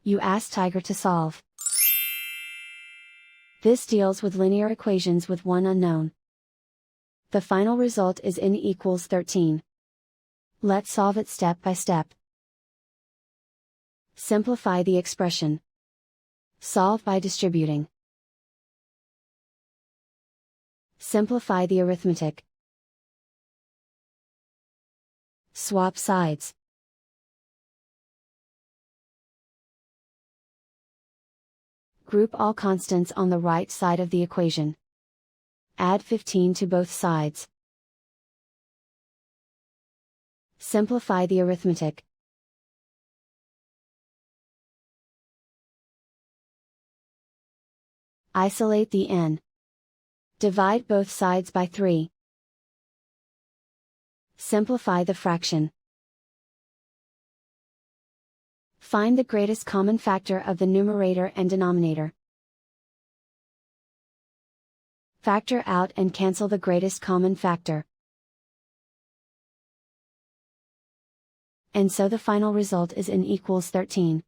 You ask Tiger to solve. This deals with linear equations with one unknown. The final result is n equals 13. Let's solve it step by step. Simplify the expression. Solve by distributing. Simplify the arithmetic. Swap sides. Group all constants on the right side of the equation. Add 15 to both sides. Simplify the arithmetic. Isolate the n. Divide both sides by 3. Simplify the fraction. Find the greatest common factor of the numerator and denominator. Factor out and cancel the greatest common factor. And so the final result is n equals 13.